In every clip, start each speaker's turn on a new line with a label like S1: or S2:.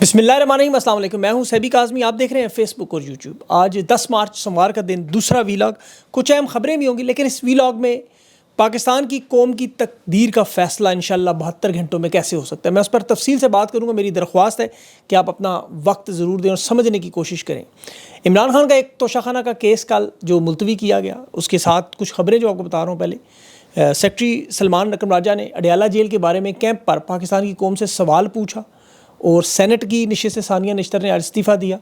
S1: بسم اللہ الرحمن الرحیم، السلام علیکم۔ میں ہوں سیبی کاظمی، آپ دیکھ رہے ہیں فیس بک اور یوٹیوب۔ آج 10 مارچ سوموار کا دن، دوسرا ویلاگ۔ کچھ اہم خبریں بھی ہوں گی، لیکن اس ویلاگ میں پاکستان کی قوم کی تقدیر کا فیصلہ انشاءاللہ 72 گھنٹوں میں کیسے ہو سکتا ہے، میں اس پر تفصیل سے بات کروں گا۔ میری درخواست ہے کہ آپ اپنا وقت ضرور دیں اور سمجھنے کی کوشش کریں۔ عمران خان کا ایک توشہ خانہ کا کیس کل جو ملتوی کیا گیا، اس کے ساتھ کچھ خبریں جو آپ کو بتا رہا ہوں۔ پہلے سیکٹری سلمان نکم راجہ نے اڈیالہ جیل کے بارے میں کیمپ پر پاکستان کی قوم سے سوال پوچھا، اور سینٹ کی نشست ثانیہ نشتر نے استعفیٰ دیا۔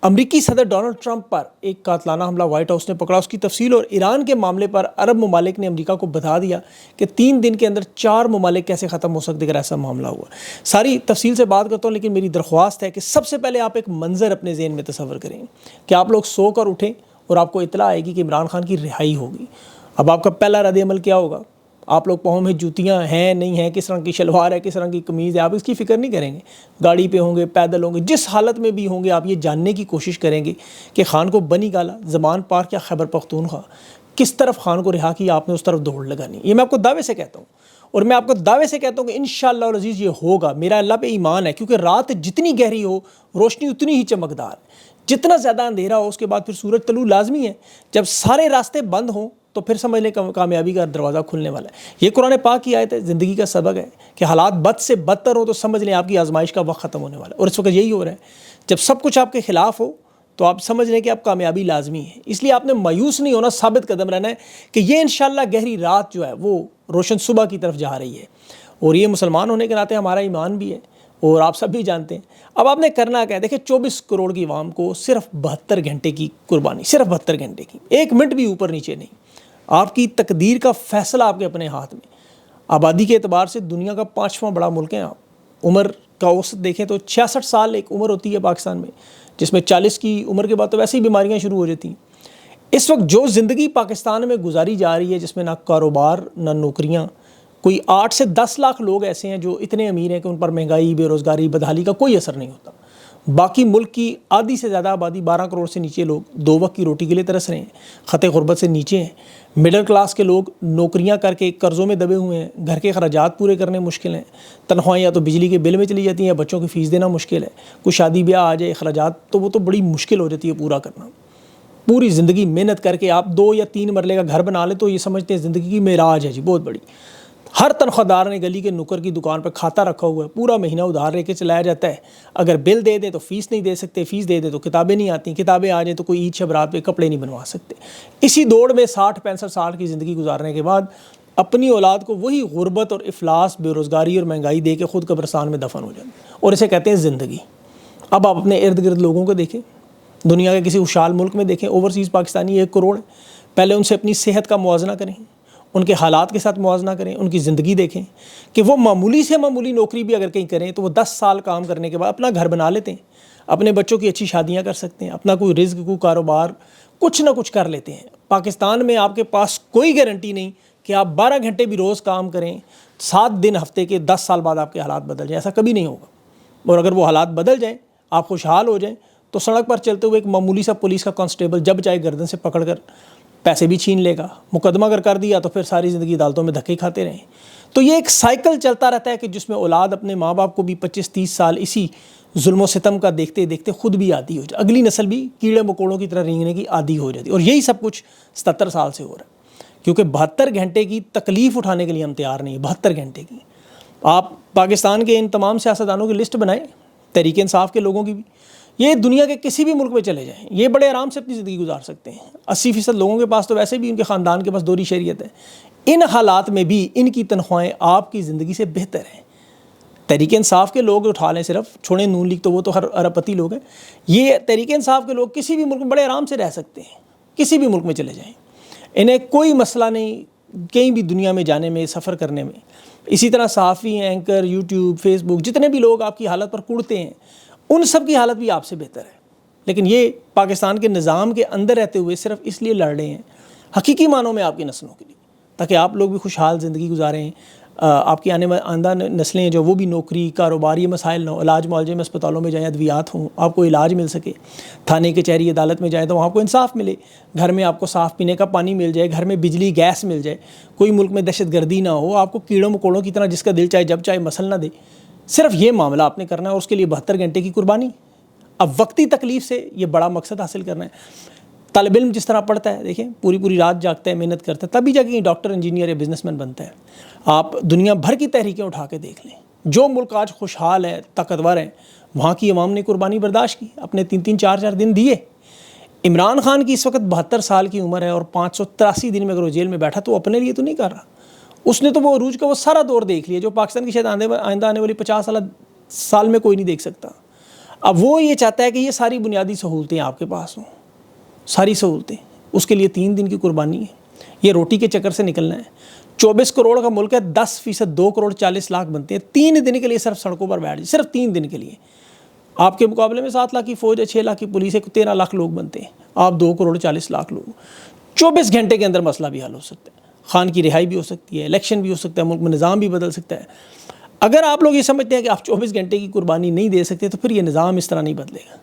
S1: امریکی صدر ڈونلڈ ٹرمپ پر ایک قاتلانہ حملہ وائٹ ہاؤس نے پکڑا، اس کی تفصیل۔ اور ایران کے معاملے پر عرب ممالک نے امریکہ کو بتا دیا کہ 3 دن کے اندر 4 ممالک کیسے ختم ہو سکتے اگر ایسا معاملہ ہوا۔ ساری تفصیل سے بات کرتا ہوں، لیکن میری درخواست ہے کہ سب سے پہلے آپ ایک منظر اپنے ذہن میں تصور کریں کہ آپ لوگ سو کر اٹھیں اور آپ کو اطلاع آئے گی کہ عمران خان کی رہائی ہوگی۔ اب آپ کا پہلا رد عمل کیا ہوگا؟ آپ لوگ پاؤں میں جوتیاں ہیں نہیں ہیں، کس رنگ کی شلوار ہے، کس رنگ کی قمیض ہے، آپ اس کی فکر نہیں کریں گے۔ گاڑی پہ ہوں گے، پیدل ہوں گے، جس حالت میں بھی ہوں گے، آپ یہ جاننے کی کوشش کریں گے کہ خان کو بنی گالا، زبان پاک یا خیبر پختونخوا، کس طرف خان کو رہا کیا آپ نے اس طرف دوڑ لگانی۔ یہ میں آپ کو دعوے سے کہتا ہوں، اور میں آپ کو دعوے سے کہتا ہوں کہ انشاءاللہ العزیز یہ ہوگا۔ میرا اللہ پہ ایمان ہے، کیونکہ رات جتنی گہری ہو روشنی اتنی ہی چمکدار ہے، جتنا زیادہ اندھیرا ہو اس کے بعد پھر سورج طلوع لازمی ہے۔ جب سارے راستے بند ہوں تو پھر سمجھ لیں کامیابی کا دروازہ کھلنے والا ہے۔ یہ قرآن پاک کی آیت ہے، زندگی کا سبق ہے کہ حالات بد سے بدتر ہو تو سمجھ لیں آپ کی آزمائش کا وقت ختم ہونے والا ہے، اور اس وقت یہی ہو رہا ہے۔ جب سب کچھ آپ کے خلاف ہو تو آپ سمجھ لیں کہ اب کامیابی لازمی ہے۔ اس لیے آپ نے مایوس نہیں ہونا، ثابت قدم رہنا ہے کہ یہ انشاءاللہ گہری رات جو ہے وہ روشن صبح کی طرف جا رہی ہے، اور یہ مسلمان ہونے کے ناطے ہمارا ایمان بھی ہے، اور آپ سب بھی جانتے ہیں۔ اب آپ نے کرنا کیا ہے؟ دیکھیں 24 کروڑ کی عوام کو صرف 72 گھنٹے کی قربانی، صرف 72 گھنٹے کی، 1 منٹ بھی اوپر نیچے نہیں۔ آپ کی تقدیر کا فیصلہ آپ کے اپنے ہاتھ میں۔ آبادی کے اعتبار سے دنیا کا 5واں بڑا ملک ہے آپ۔ عمر کا اوسط دیکھیں تو 66 سال ایک عمر ہوتی ہے پاکستان میں، جس میں 40 کی عمر کے بعد تو ویسے ہی بیماریاں شروع ہو جاتی ہیں۔ اس وقت جو زندگی پاکستان میں گزاری جا رہی ہے، جس میں نہ کاروبار نہ نوکریاں، کوئی 8 سے 10 لاکھ لوگ ایسے ہیں جو اتنے امیر ہیں کہ ان پر مہنگائی، بے روزگاری، بدحالی کا کوئی اثر نہیں ہوتا۔ باقی ملک کی آدھی سے زیادہ آبادی، 12 کروڑ سے نیچے لوگ 2 وقت کی روٹی کے لیے ترس رہے ہیں، خط غربت سے نیچے ہیں۔ مڈل کلاس کے لوگ نوکریاں کر کے قرضوں میں دبے ہوئے ہیں، گھر کے اخراجات پورے کرنے مشکل ہیں، تنخواہیں یا تو بجلی کے بل میں چلی جاتی ہیں یا بچوں کی فیس دینا مشکل ہے، کوئی شادی بیاہ آ جائے اخراجات تو وہ تو بڑی مشکل ہو جاتی ہے پورا کرنا۔ پوری زندگی محنت کر کے آپ 2 یا 3 مرلے کا گھر بنا لیں تو یہ سمجھتے ہیں زندگی کی معراج ہے جی، بہت بڑی۔ ہر تنخواہ دار نے گلی کے نکر کی دکان پر کھاتا رکھا ہوا ہے، پورا مہینہ ادھار لے کے چلایا جاتا ہے۔ اگر بل دے دیں تو فیس نہیں دے سکتے، فیس دے دیں تو کتابیں نہیں آتی، کتابیں آ جائیں تو کوئی عید شبرات پہ کپڑے نہیں بنوا سکتے۔ اسی دوڑ میں 60-65 سال کی زندگی گزارنے کے بعد اپنی اولاد کو وہی غربت اور افلاس، بے روزگاری اور مہنگائی دے کے خود قبرستان میں دفن ہو جاتے ہیں، اور اسے کہتے ہیں زندگی۔ اب آپ اپنے ارد گرد لوگوں کو دیکھیں، دنیا کے کسی خوشحال ملک میں دیکھیں، اوورسیز پاکستانی 1 کروڑ ہے۔ پہلے ان سے اپنی صحت کا موازنہ کریں، ان کے حالات کے ساتھ موازنہ کریں، ان کی زندگی دیکھیں کہ وہ معمولی سے معمولی نوکری بھی اگر کہیں کریں تو وہ 10 سال کام کرنے کے بعد اپنا گھر بنا لیتے ہیں، اپنے بچوں کی اچھی شادیاں کر سکتے ہیں، اپنا کوئی رزق، کوئی کاروبار، کچھ نہ کچھ کر لیتے ہیں۔ پاکستان میں آپ کے پاس کوئی گارنٹی نہیں کہ آپ 12 گھنٹے بھی روز کام کریں، 7 دن ہفتے کے، 10 سال بعد آپ کے حالات بدل جائیں، ایسا کبھی نہیں ہوگا۔ اور اگر وہ حالات بدل جائیں، آپ خوشحال ہو جائیں، تو سڑک پر چلتے ہوئے ایک معمولی سا پولیس کا کانسٹیبل جب چاہے گردن سے پکڑ کر پیسے بھی چھین لے گا، مقدمہ اگر کر دیا تو پھر ساری زندگی عدالتوں میں دھکے کھاتے رہیں۔ تو یہ ایک سائیکل چلتا رہتا ہے کہ جس میں اولاد اپنے ماں باپ کو بھی 25-30 سال اسی ظلم و ستم کا دیکھتے دیکھتے خود بھی عادی ہو جائے، اگلی نسل بھی کیڑے مکوڑوں کی طرح رینگنے کی عادی ہو جاتی ہے، اور یہی سب کچھ 77 سال سے ہو رہا ہے، کیونکہ 72 گھنٹے کی تکلیف اٹھانے کے لیے ہم تیار نہیں ہیں۔ 72 گھنٹے کی آپ پاکستان کے ان تمام سیاستدانوں کی لسٹ بنائیں، تحریک انصاف کے لوگوں کی بھی، یہ دنیا کے کسی بھی ملک میں چلے جائیں، یہ بڑے آرام سے اپنی زندگی گزار سکتے ہیں۔ 80% لوگوں کے پاس تو ویسے بھی ان کے خاندان کے پاس دوہری شہریت ہے۔ ان حالات میں بھی ان کی تنخواہیں آپ کی زندگی سے بہتر ہیں۔ تحریک انصاف کے لوگ اٹھا لیں، صرف چھوڑیں نون لیگ تو وہ تو ہر ارب پتی لوگ ہیں، یہ تحریک انصاف کے لوگ کسی بھی ملک میں بڑے آرام سے رہ سکتے ہیں، کسی بھی ملک میں چلے جائیں، انہیں کوئی مسئلہ نہیں کہیں بھی دنیا میں جانے میں، سفر کرنے میں۔ اسی طرح صحافی، اینکر، یوٹیوب، فیس بک، جتنے بھی لوگ آپ کی حالت پر کڑتے ہیں، ان سب کی حالت بھی آپ سے بہتر ہے، لیکن یہ پاکستان کے نظام کے اندر رہتے ہوئے صرف اس لیے لڑ رہے ہیں حقیقی معنوں میں آپ کی نسلوں کے لیے، تاکہ آپ لوگ بھی خوشحال زندگی گزاریں، آپ کی آئندہ نسلیں جو وہ بھی نوکری، کاروبار، یہ مسائل نہ ہو، علاج معالجے میں اسپتالوں میں جائیں، ادویات ہوں، آپ کو علاج مل سکے، تھانے کچہری عدالت میں جائیں تو وہاں آپ کو انصاف ملے، گھر میں آپ کو صاف پینے کا پانی مل جائے، گھر میں بجلی گیس مل جائے، کوئی ملک میں دہشت گردی نہ ہو، آپ کو کیڑوں مکوڑوں کی طرح جس کا دل چاہے جب چاہے مسل نہ دے۔ صرف یہ معاملہ آپ نے کرنا ہے اور اس کے لیے 72 گھنٹے کی قربانی. اب وقتی تکلیف سے یہ بڑا مقصد حاصل کرنا ہے. طالب علم جس طرح پڑھتا ہے، دیکھیں پوری رات جاگتا ہے، محنت کرتا ہے، تبھی جا کے ڈاکٹر، انجینئر یا بزنس مین بنتا ہے. آپ دنیا بھر کی تحریکیں اٹھا کے دیکھ لیں، جو ملک آج خوشحال ہے، طاقتور ہے، وہاں کی عوام نے قربانی برداشت کی، اپنے 3 4 دن دیے. عمران خان کی اس وقت 72 سال کی عمر ہے اور 583 دن میں اگر وہ جیل میں بیٹھا تو وہ اپنے لیے تو نہیں کر رہا. اس نے تو وہ عروج کا وہ سارا دور دیکھ لیا جو پاکستان کی شاید آئندہ آنے والی 50 سال میں کوئی نہیں دیکھ سکتا. اب وہ یہ چاہتا ہے کہ یہ ساری بنیادی سہولتیں آپ کے پاس ہوں، ساری سہولتیں. اس کے لیے 3 دن کی قربانی ہے. یہ روٹی کے چکر سے نکلنا ہے. 24 کروڑ کا ملک ہے، 10% 2 کروڑ 40 لاکھ بنتے ہیں. 3 دن کے لیے صرف سڑکوں پر بیٹھ جائے، صرف 3 دن کے لیے. آپ کے مقابلے میں 7 لاکھ کی فوج ہے، 6 لاکھ کی پولیس ہے، 13 لاکھ لوگ بنتے ہیں. آپ 2 کروڑ 40 لاکھ لوگ. 24 گھنٹے کے اندر مسئلہ بھی حل ہو سکتا ہے. خان کی رہائی بھی ہو سکتی ہے، الیکشن بھی ہو سکتا ہے، ملک میں نظام بھی بدل سکتا ہے. اگر آپ لوگ یہ سمجھتے ہیں کہ آپ 24 گھنٹے کی قربانی نہیں دے سکتے تو پھر یہ نظام اس طرح نہیں بدلے گا.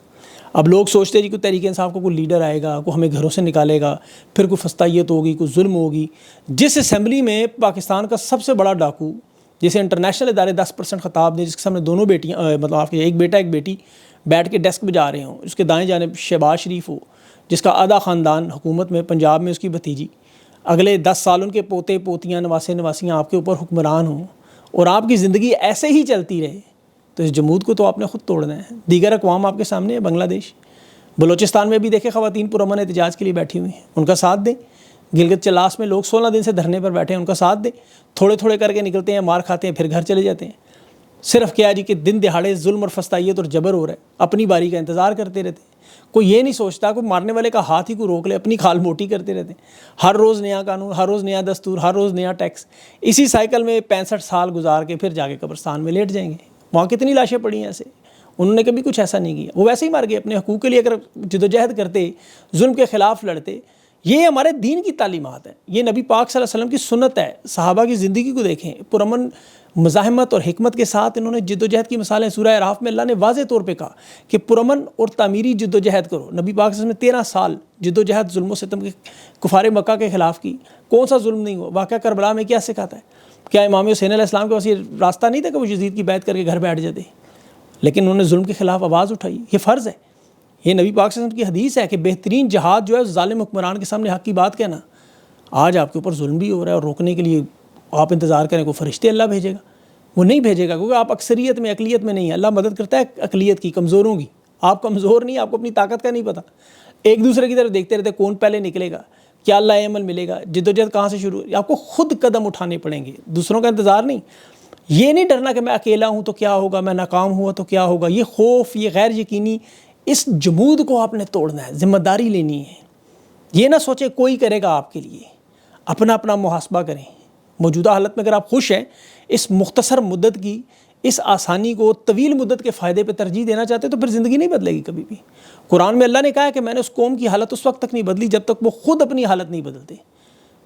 S1: اب لوگ سوچتے ہیں کہ کوئی تحریک انصاف کا کوئی لیڈر آئے گا، کوئی ہمیں گھروں سے نکالے گا، پھر کوئی فسطائیت ہوگی، کوئی ظلم ہوگی. جس اسمبلی میں پاکستان کا سب سے بڑا ڈاکو، جسے انٹرنیشنل ادارے 10% خطاب دیں، جس کے سامنے دونوں بیٹیاں، مطلب آپ کے ایک بیٹا ایک بیٹی بیٹھ کے ڈیسک بجا رہے ہوں، اس کے دائیں جانب شہباز شریف ہو جس کا آدھا خاندان حکومت میں، پنجاب میں اس کی بھتیجی، اگلے 10 سال ان کے پوتے پوتیاں نواسے نواسیاں آپ کے اوپر حکمران ہوں اور آپ کی زندگی ایسے ہی چلتی رہے، تو اس جمود کو تو آپ نے خود توڑنا ہے. دیگر اقوام آپ کے سامنے ہے، بنگلہ دیش، بلوچستان میں بھی دیکھیں خواتین پرامن احتجاج کے لیے بیٹھی ہوئی ہیں، ان کا ساتھ دیں. گلگت چلاس میں لوگ 16 دن سے دھرنے پر بیٹھے ہیں، ان کا ساتھ دیں. تھوڑے کر کے نکلتے ہیں، مار کھاتے ہیں، پھر گھر چلے جاتے ہیں. صرف کیا جی کہ دن دہاڑے ظلم اور فسطائیت اور جبر ہو رہا ہے، اپنی باری کا انتظار کرتے رہتے ہیں. کوئی یہ نہیں سوچتا، کوئی مارنے والے کا ہاتھ ہی کو روک لے، اپنی کھال موٹی کرتے رہتے ہیں. ہر روز نیا قانون، ہر روز نیا دستور، ہر روز نیا ٹیکس. اسی سائیکل میں 65 سال گزار کے پھر جا کے قبرستان میں لیٹ جائیں گے. وہاں کتنی لاشیں پڑی ہیں ایسے، انہوں نے کبھی کچھ ایسا نہیں کیا، وہ ویسے ہی مر گئے. اپنے حقوق کے لیے اگر جدوجہد کرتے، ظلم کے خلاف لڑتے. یہ ہمارے دین کی تعلیمات ہیں، یہ نبی پاک صلی اللہ علیہ وسلم کی سنت ہے. صحابہ کی زندگی کو دیکھیں، پرامن مزاحمت اور حکمت کے ساتھ انہوں نے جدوجہد کی مثالیں. سورہ اعراف میں اللہ نے واضح طور پہ کہا کہ پرامن اور تعمیری جدوجہد کرو. نبی پاک صلی اللہ علیہ وسلم نے 13 سال جدوجہد ظلم و ستم کے کفار مکہ کے خلاف کی. کون سا ظلم نہیں ہوا؟ واقعہ کربلا میں کیا سکھاتا ہے؟ کیا امام حسین علیہ السلام کے پاس یہ راستہ نہیں تھا کہ وہ یزید کی بیعت کر کے گھر بیٹھ جاتے؟ لیکن انہوں نے ظلم کے خلاف آواز اٹھائی. یہ فرض ہے، یہ نبی پاک صلی اللہ علیہ وسلم کی حدیث ہے کہ بہترین جہاد جو ہے ظالم حکمران کے سامنے حق کی بات کہنا. آج آپ کے اوپر ظلم بھی ہو رہا ہے اور روکنے کے لیے آپ انتظار کریں کوئی فرشتے اللہ بھیجے گا. وہ نہیں بھیجے گا، کیونکہ آپ اکثریت میں، اقلیت میں نہیں ہیں. اللہ مدد کرتا ہے اقلیت کی، کمزوروں کی. آپ کمزور نہیں، آپ کو اپنی طاقت کا نہیں پتہ. ایک دوسرے کی طرف دیکھتے رہتے کون پہلے نکلے گا، کیا اللہ عمل ملے گا. جدوجہد کہاں سے شروع؟ آپ کو خود قدم اٹھانے پڑیں گے، دوسروں کا انتظار نہیں. یہ نہیں ڈرنا کہ میں اکیلا ہوں تو کیا ہوگا، میں ناکام ہوا تو کیا ہوگا. یہ خوف، یہ غیر یقینی، اس جمود کو آپ نے توڑنا ہے، ذمہ داری لینی ہے. یہ نہ سوچیں کوئی کرے گا آپ کے لیے. اپنا محاسبہ کریں. موجودہ حالت میں اگر آپ خوش ہیں، اس مختصر مدت کی اس آسانی کو طویل مدت کے فائدے پہ ترجیح دینا چاہتے تو پھر زندگی نہیں بدلے گی کبھی بھی. قرآن میں اللہ نے کہا ہے کہ میں نے اس قوم کی حالت اس وقت تک نہیں بدلی جب تک وہ خود اپنی حالت نہیں بدلتے.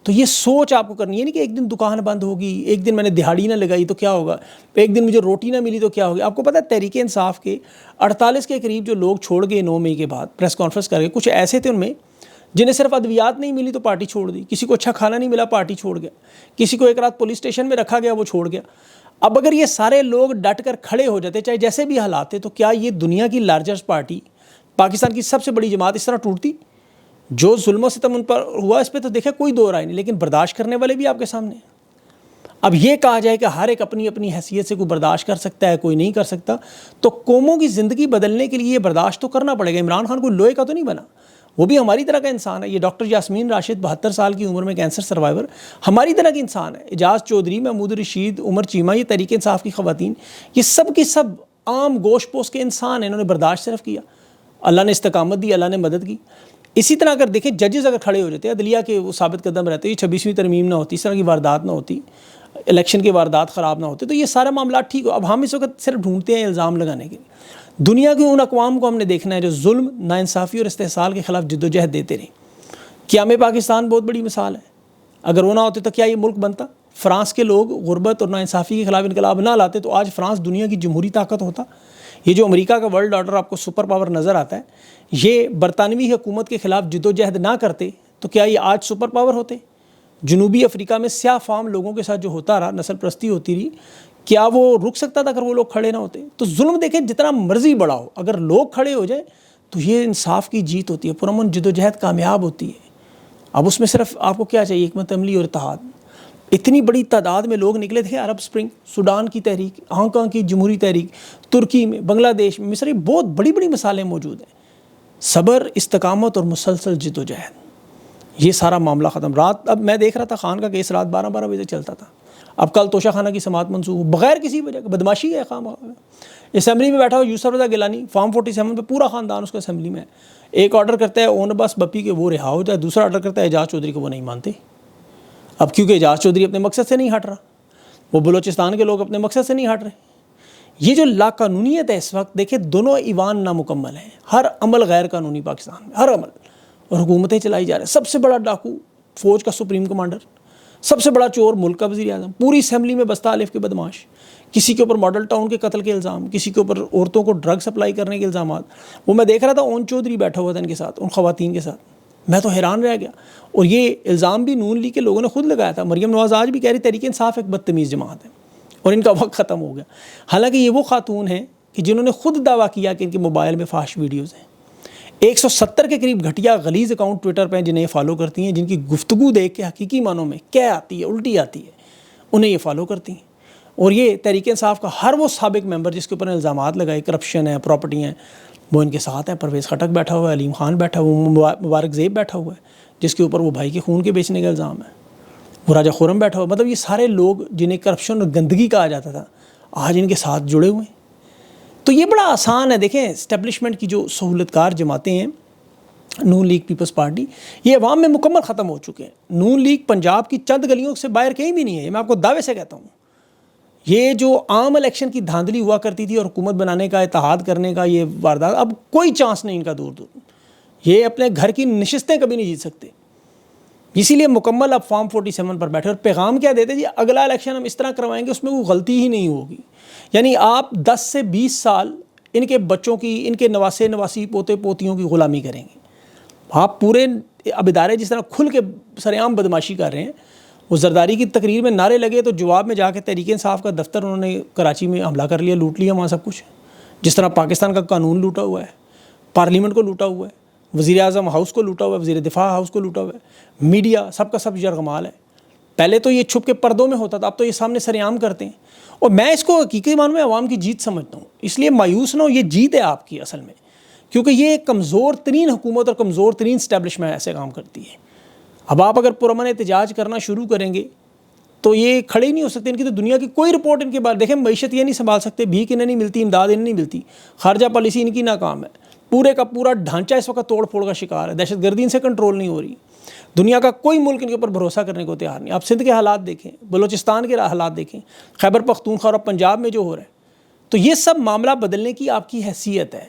S1: تو یہ سوچ آپ کو کرنی ہے، نہیں کہ ایک دن دکان بند ہوگی، ایک دن میں نے دہاڑی نہ لگائی تو کیا ہوگا، ایک دن مجھے روٹی نہ ملی تو کیا ہوگا. آپ کو پتہ ہے تحریک انصاف کے 48 کے قریب جو لوگ چھوڑ گئے 9 مئی کے بعد پریس کانفرنس کر کے، کچھ ایسے تھے ان میں جنہیں صرف ادویات نہیں ملی تو پارٹی چھوڑ دی، کسی کو اچھا کھانا نہیں ملا پارٹی چھوڑ گیا، کسی کو ایک رات پولیس اسٹیشن میں رکھا گیا وہ چھوڑ گیا. اب اگر یہ سارے لوگ ڈٹ کر کھڑے ہو جاتے چاہے جیسے بھی حالات تھے، تو کیا یہ دنیا کی لارجسٹ پارٹی، پاکستان کی سب سے بڑی جماعت اس طرح ٹوٹتی؟ جو ظلم و ستم ان پر ہوا اس پہ تو دیکھیں کوئی دو رائے نہیں، لیکن برداشت کرنے والے بھی آپ کے سامنے ہیں. اب یہ کہا جائے کہ ہر ایک اپنی اپنی حیثیت سے کوئی برداشت کر سکتا ہے، کوئی نہیں کر سکتا، تو قوموں کی زندگی بدلنے کے لیے یہ برداشت تو کرنا پڑے گا. عمران خان کوئی لوہے کا تو نہیں بنا، وہ بھی ہماری طرح کا انسان ہے. یہ ڈاکٹر یاسمین راشد 72 سال کی عمر میں کینسر سروائیور ہماری طرح کی انسان ہے. اعجاز چودھری، محمود رشید، عمر چیمہ، یہ تحریک انصاف کی خواتین، یہ سب کی سب عام گوشت پوش کے انسان ہیں. انہوں نے برداشت صرف کیا، اللہ نے استقامت دی، اللہ نے مدد کی. اسی طرح اگر دیکھیں ججز اگر کھڑے ہو جاتے ہیں، عدلیہ کے وہ ثابت قدم رہتے، یہ 26ویں ترمیم نہ ہوتی، اس طرح کی واردات نہ ہوتی، الیکشن کے واردات خراب نہ ہوتے، تو یہ سارے معاملات ٹھیک ہو. اب ہم اس وقت صرف ڈھونڈتے ہیں الزام لگانے کے لیے. دنیا کی ان اقوام کو ہم نے دیکھنا ہے جو ظلم، ناانصافی اور استحصال کے خلاف جدوجہد دیتے رہے. قیام پاکستان بہت بڑی مثال ہے. اگر وہ نہ ہوتے تو کیا یہ ملک بنتا؟ فرانس کے لوگ غربت اور ناانصافی کے خلاف انقلاب نہ لاتے تو آج فرانس دنیا کی جمہوری طاقت ہوتا. یہ جو امریکہ کا ورلڈ آرڈر آپ کو سپر پاور نظر آتا ہے، یہ برطانوی حکومت کے خلاف جدوجہد نہ کرتے تو کیا یہ آج سپر پاور ہوتے؟ جنوبی افریقہ میں سیاہ فام لوگوں کے ساتھ جو ہوتا رہا، نسل پرستی ہوتی رہی، کیا وہ رک سکتا تھا اگر وہ لوگ کھڑے نہ ہوتے؟ تو ظلم دیکھیں جتنا مرضی بڑا ہو، اگر لوگ کھڑے ہو جائیں تو یہ انصاف کی جیت ہوتی ہے، پرامن جدوجہد کامیاب ہوتی ہے۔ اب اس میں صرف آپ کو کیا چاہیے؟ حکمت عملی اور اتحاد۔ اتنی بڑی تعداد میں لوگ نکلے تھے، عرب سپرنگ، سوڈان کی تحریک، ہانگ کانگ کی جمہوری تحریک، ترکی میں، بنگلہ دیش میں، مصر، بہت بڑی بڑی مثالیں موجود ہیں۔ صبر، استقامت اور مسلسل جدوجہد، یہ سارا معاملہ ختم۔ رات، اب میں دیکھ رہا تھا خان کا کیس رات 12 بجے چلتا تھا، اب کل توشہ خانہ کی سماعت منسوخ بغیر کسی وجہ کے، بدماشی ہے خام۔ اسمبلی میں بیٹھا ہوا یوسف رضا گیلانی، فارم 47 پہ پورا خاندان اس کا اسمبلی میں ہے، ایک آرڈر کرتا ہے اون بس بپی کے وہ رہا ہو جائے، دوسرا آرڈر کرتا ہے اعجاز چودھری کو وہ نہیں مانتے۔ اب کیونکہ اعجاز چودھری اپنے مقصد سے نہیں ہٹ رہا، وہ بلوچستان کے لوگ اپنے مقصد سے نہیں ہٹ رہے۔ یہ جو لا قانونیت ہے اس وقت، دیکھیں دونوں ایوان نامکمل ہیں، ہر عمل غیر قانونی پاکستان میں، ہر عمل، اور حکومتیں چلائی جا رہے ہیں۔ سب سے بڑا ڈاکو فوج کا سپریم کمانڈر، سب سے بڑا چور ملک کا وزیر اعظم، پوری اسمبلی میں بستہ الف کے بدماش، کسی کے اوپر ماڈل ٹاؤن کے قتل کے الزام، کسی کے اوپر عورتوں کو ڈرگ سپلائی کرنے کے الزامات۔ وہ میں دیکھ رہا تھا اون چودھری بیٹھا ہوا تھا ان کے ساتھ، ان خواتین کے ساتھ، میں تو حیران رہ گیا۔ اور یہ الزام بھی نون لیگ کے لوگوں نے خود لگایا تھا۔ مریم نواز آج بھی کہہ رہی تحریک انصاف ایک بدتمیز جماعت ہے اور ان کا وقت ختم ہو گیا، حالانکہ یہ وہ خاتون ہیں کہ جنہوں نے خود دعویٰ کیا کہ ان کے موبائل میں فحش ویڈیوز ہیں۔ 170 کے قریب گھٹیا غلیظ اکاؤنٹ ٹویٹر پہ جنہیں یہ فالو کرتی ہیں، جن کی گفتگو دیکھ کے حقیقی معنوں میں کیا آتی ہے، الٹی آتی ہے، انہیں یہ فالو کرتی ہیں۔ اور یہ تحریک انصاف کا ہر وہ سابق ممبر جس کے اوپر الزامات لگائے، کرپشن ہے، پراپرٹی ہیں، وہ ان کے ساتھ ہیں۔ پرویز خٹک بیٹھا ہوا ہے، علیم خان بیٹھا ہوا ہے، مبارک زیب بیٹھا ہوا ہے جس کے اوپر وہ بھائی کے خون کے بیچنے کا الزام ہے، وہ راجہ خرم بیٹھا ہوا ہے۔ مطلب یہ سارے لوگ جنہیں کرپشن اور گندگی کہا جاتا تھا، آج ان کے ساتھ جڑے ہوئے ہیں۔ تو یہ بڑا آسان ہے۔ دیکھیں اسٹیبلشمنٹ کی جو سہولت کار جماعتیں ہیں، نون لیگ، پیپلز پارٹی، یہ عوام میں مکمل ختم ہو چکے ہیں۔ نون لیگ پنجاب کی چند گلیوں سے باہر کہیں بھی نہیں ہے، یہ میں آپ کو دعوے سے کہتا ہوں۔ یہ جو عام الیکشن کی دھاندلی ہوا کرتی تھی اور حکومت بنانے کا، اتحاد کرنے کا، یہ واردات، اب کوئی چانس نہیں ان کا، دور دور۔ یہ اپنے گھر کی نشستیں کبھی نہیں جیت سکتے، اسی لیے مکمل اب فارم 47 پر بیٹھے۔ اور پیغام کیا دیتے جی؟ اگلا الیکشن ہم اس طرح کروائیں گے اس میں کوئی غلطی ہی نہیں ہوگی۔ یعنی آپ 10 سے 20 سال ان کے بچوں کی، ان کے نواسے نواسی، پوتے پوتیوں کی غلامی کریں گے آپ۔ پورے اب ادارے جس طرح کھل کے سرعام بدماشی کر رہے ہیں، وہ زرداری کی تقریر میں نعرے لگے تو جواب میں جا کے تحریک انصاف کا دفتر انہوں نے کراچی میں حملہ کر لیا، لوٹ لیا وہاں سب کچھ۔ جس طرح پاکستان کا قانون لوٹا ہوا ہے، پارلیمنٹ کو لوٹا ہوا ہے، وزیر اعظم ہاؤس کو لوٹا ہوا ہے، وزیر دفاع ہاؤس کو لوٹا ہوا ہے، میڈیا سب کا سب یرغمال ہے۔ پہلے تو یہ چھپ کے پردوں میں ہوتا تھا، اب تو یہ سامنے سرعام کرتے ہیں۔ اور میں اس کو حقیقی معنوں میں عوام کی جیت سمجھتا ہوں، اس لیے مایوس نہ ہو، یہ جیت ہے آپ کی اصل میں، کیونکہ یہ ایک کمزور ترین حکومت اور کمزور ترین اسٹیبلشمنٹ ایسے کام کرتی ہے۔ اب آپ اگر پرامن احتجاج کرنا شروع کریں گے تو یہ کھڑے ہی نہیں ہو سکتے۔ ان کی تو دنیا کی کوئی رپورٹ ان کے بارے، دیکھیں معیشت یہ نہیں سنبھال سکتے، بھیک انہیں نہیں ملتی، امداد انہیں نہیں ملتی، خارجہ پالیسی ان کی ناکام ہے، پورے کا پورا ڈھانچہ اس وقت توڑ پھوڑ کا شکار ہے، دہشت گردی ان سے کنٹرول نہیں ہو رہی، دنیا کا کوئی ملک ان کے اوپر بھروسہ کرنے کو تیار نہیں۔ آپ سندھ کے حالات دیکھیں، بلوچستان کے حالات دیکھیں، خیبر پختونخوا اور پنجاب میں جو ہو رہا ہے، تو یہ سب معاملہ بدلنے کی آپ کی حیثیت ہے۔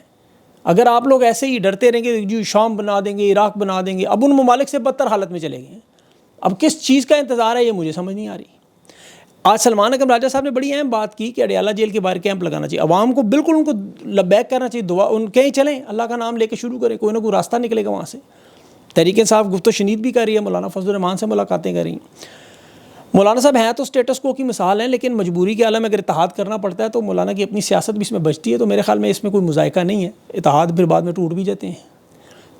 S1: اگر آپ لوگ ایسے ہی ڈرتے رہیں گے جو شام بنا دیں گے، عراق بنا دیں گے، اب ان ممالک سے بدتر حالت میں چلے گئے ہیں۔ اب کس چیز کا انتظار ہے یہ مجھے سمجھ نہیں آ رہی۔ آج سلمان اکرم راجہ صاحب نے بڑی اہم بات کی کہ اڈیالہ جیل کے باہر کیمپ لگانا چاہیے، عوام کو بالکل ان کو لبیک کرنا چاہیے، دعا ان کہیں چلیں، اللہ کا نام لے کے شروع کریں، کوئی نہ کوئی راستہ نکلے گا وہاں سے۔ تحریک انصاف گفت و شنید بھی کر رہی ہے، مولانا فضل الرحمان سے ملاقاتیں کر رہی ہیں۔ مولانا صاحب ہیں تو اسٹیٹس کو کی مثال ہیں، لیکن مجبوری کے عالم میں اگر اتحاد کرنا پڑتا ہے تو مولانا کی اپنی سیاست بھی اس میں بچتی ہے، تو میرے خیال میں اس میں کوئی مذائقہ نہیں ہے، اتحاد پھر بعد میں ٹوٹ بھی جاتے ہیں۔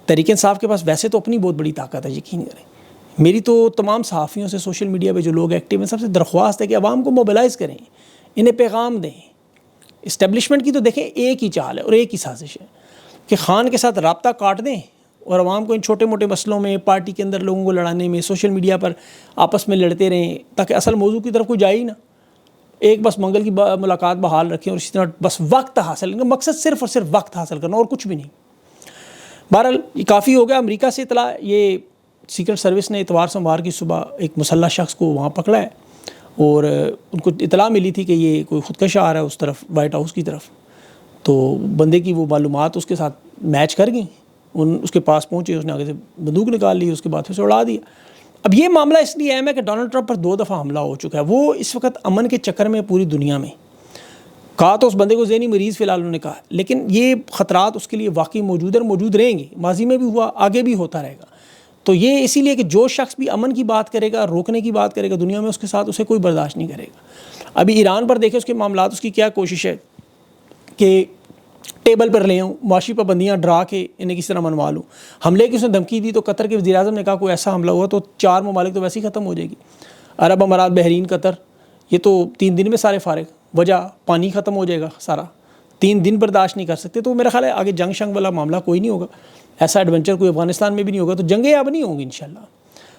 S1: تحریک انصاف کے پاس ویسے تو اپنی بہت بڑی طاقت ہے، یقین کریں۔ میری تو تمام صحافیوں سے، سوشل میڈیا پہ جو لوگ ایکٹیو ہیں، سب سے درخواست ہے کہ عوام کو موبلائز کریں، انہیں پیغام دیں۔ اسٹیبلشمنٹ کی تو دیکھیں ایک ہی چال ہے اور ایک ہی سازش ہے کہ خان کے ساتھ رابطہ کاٹ دیں اور عوام کو ان چھوٹے موٹے مسئلوں میں، پارٹی کے اندر لوگوں کو لڑانے میں، سوشل میڈیا پر آپس میں لڑتے رہیں تاکہ اصل موضوع کی طرف کوئی جائے ہی نہ۔ ایک بس منگل کی ملاقات بحال رکھیں اور اسی طرح بس وقت حاصل کریں، مقصد صرف اور صرف وقت حاصل کرنا اور کچھ بھی نہیں۔ بہرحال یہ کافی ہو گیا۔ امریکہ سے اطلاع، یہ سیکرٹ سروس نے اتوار سوموار کی صبح ایک مسلح شخص کو وہاں پکڑا ہے اور ان کو اطلاع ملی تھی کہ یہ کوئی خودکش آ رہا ہے اس طرف، وائٹ ہاؤس کی طرف، تو بندے کی وہ معلومات اس کے ساتھ میچ کر گئیں، اس کے پاس پہنچے، اس نے آگے سے بندوق نکال لی، اس کے بعد پھر سے اڑا دیا۔ اب یہ معاملہ اس لیے اہم ہے کہ ڈونلڈ ٹرمپ پر 2 دفعہ حملہ ہو چکا ہے، وہ اس وقت امن کے چکر میں پوری دنیا میں، کہا تو اس بندے کو ذہنی مریض فی الحال انہوں نے کہا، لیکن یہ خطرات اس کے لیے واقعی موجود ہیں اور موجود رہیں گے، ماضی میں بھی ہوا، آگے بھی ہوتا رہے گا۔ تو یہ اسی لیے کہ جو شخص بھی امن کی بات کرے گا، روکنے کی بات کرے گا دنیا میں، اس کے ساتھ اسے کوئی برداشت نہیں کرے گا۔ ابھی ایران پر دیکھیں اس کے معاملات، اس کی کیا کوشش ہے کہ ٹیبل پر لے آؤں، معاشی پابندیاں ڈرا کے انہیں کس طرح منوا لوں. حملے کی اس نے دھمکی دی تو قطر کے وزیر اعظم نے کہا کوئی ایسا حملہ ہوا تو 4 ممالک تو ویسے ہی ختم ہو جائے گی. عرب امارات، بحرین، قطر، یہ تو 3 دن میں سارے فارغ. وجہ پانی ختم ہو جائے گا سارا، 3 دن برداشت نہیں کر سکتے. تو میرا خیال ہے آگے جنگ شنگ والا معاملہ کوئی نہیں ہوگا، ایسا ایڈونچر کوئی افغانستان میں بھی نہیں ہوگا. تو جنگیں اب نہیں ہوں گی انشاءاللہ.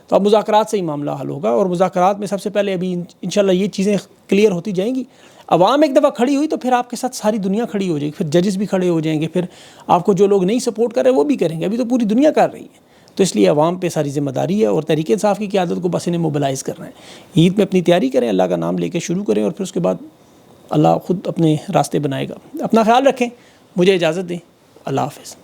S1: تو اب مذاکرات سے ہی معاملہ حل ہوگا، اور مذاکرات میں سب سے پہلے ابھی انشاءاللہ یہ چیزیں کلیئر ہوتی جائیں گی. عوام ایک دفعہ کھڑی ہوئی تو پھر آپ کے ساتھ ساری دنیا کھڑی ہو جائے گی، پھر ججز بھی کھڑے ہو جائیں گے، پھر آپ کو جو لوگ نہیں سپورٹ کر رہے وہ بھی کریں گے. ابھی تو پوری دنیا کر رہی ہے. تو اس لیے عوام پہ ساری ذمہ داری ہے، اور تحریک انصاف کی قیادت کو بس انہیں موبلائز کرنا ہے. عید میں اپنی تیاری کریں، اللہ کا نام لے کے شروع کریں، اور پھر اس کے بعد اللہ خود اپنے راستے بنائے گا. اپنا خیال رکھیں، مجھے اجازت دیں. اللہ حافظ.